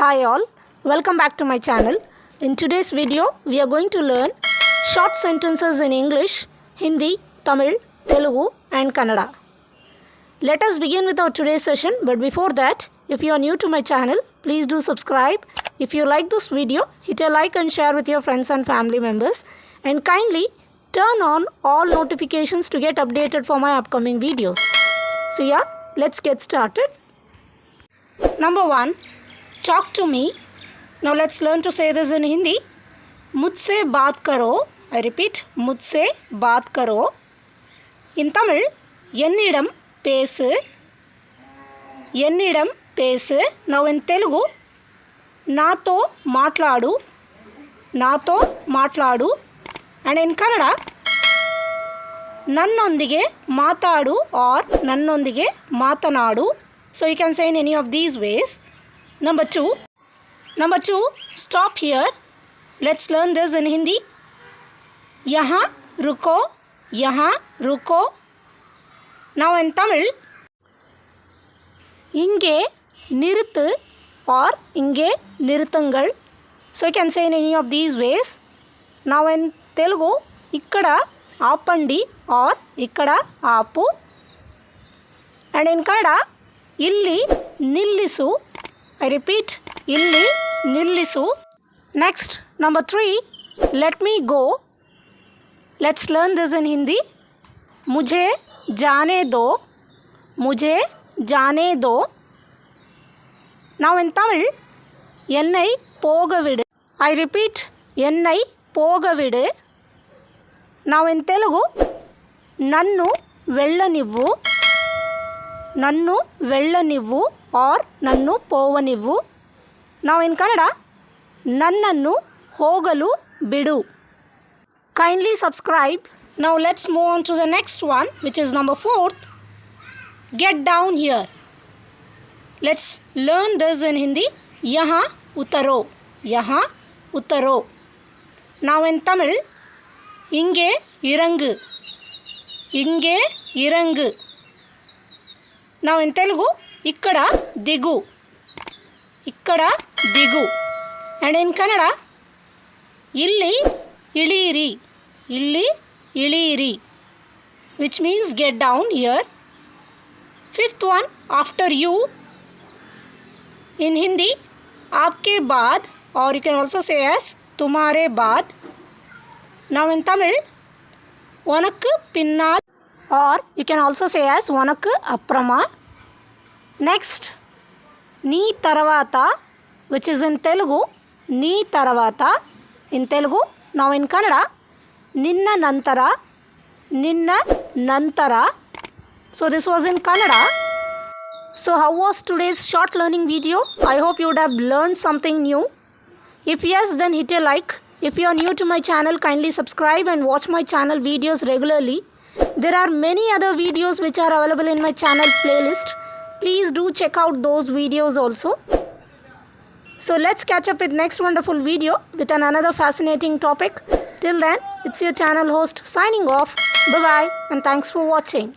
Hi all, welcome back to my channel. In today's video, we are going to learn short sentences in English, Hindi, Tamil, Telugu and Kannada. Let us begin with our today's session, but before that, if you are new to my channel, please do subscribe. If you like this video, hit a like and share with your friends and family members, and kindly turn on all notifications to get updated for my upcoming videos. So yeah, let's get started. Number 1. Talk to me. Now let's learn to say this in Hindi. मुझसे बात करो. I repeat, मुझसे बात करो. In Tamil, என்னிடம் பேசு. என்னிடம் பேசு. Now in Telugu, నాతో మాట్లాడు. నాతో మాట్లాడు. And in Kannada, ನನ್ನೊಂದಿಗೆ ಮಾತಾಡು or ನನ್ನೊಂದಿಗೆ ಮಾತನಾಡು. So you can say in any of these ways. Number 2, stop here. Let's learn this in Hindi. यहाँ रुको. यहाँ रुको. Now in Tamil, இங்கே நிறுத்து or இங்கே நிறுத்துங்கள். So you can say in any of these ways. Now in Telugu, ఇక్కడ ఆపండి or ఇక్కడ ఆపు. And in Kannada, ಇಲ್ಲಿ ನಿಲ್ಲಿಸು. I repeat, ಇಲ್ಲಿ ನಿಲ್ಲಿಸು. Next, number 3, let me go. Let's learn this in Hindi. मुझे जाने दो. मुझे जाने दो. Now in Tamil, என்னை போக விடு. I repeat, என்னை போக விடு. Now in Telugu, నన్ను వెళ్ళనివ్వు. నన్ను వెళ్ళనివ్వు or నన్ను పోవనివ్వు. Now in Kannada, నన్నನ್ನು ಹೋಗಲು ಬಿಡು. Kindly subscribe. Now let's move on to the next one, which is number 4. Get down here. Let's learn this in Hindi. यहाँ उतरो. यहाँ उतरो. Now in Tamil, இங்கே இறங்கு. இங்கே இறங்கு. Now in Telugu, ikkada digu. ikkada digu. And in Kannada, illi iliri. illi iliri, which means get down here. 5th one, after you. In Hindi, aapke baad, or you can also say as tumhare baad. Now in Tamil, unak pinnal, or you can also say as unak aprama. Next, నీ తర్వాత, which is in Telugu, నీ తర్వాత. In Telugu. Now in Kannada, నిన్న ನಂತರ. నిన్న ನಂತರ. So this was in Kannada. So how was today's short learning video? I hope you would have learned something new. If yes, then hit a like. If you are new to my channel, kindly subscribe and watch my channel videos regularly. There are many other videos which are available in my channel playlist. Please do check out those videos also. So let's catch up with next wonderful video with another fascinating topic. Till then, it's your channel host signing off. Bye-bye and thanks for watching.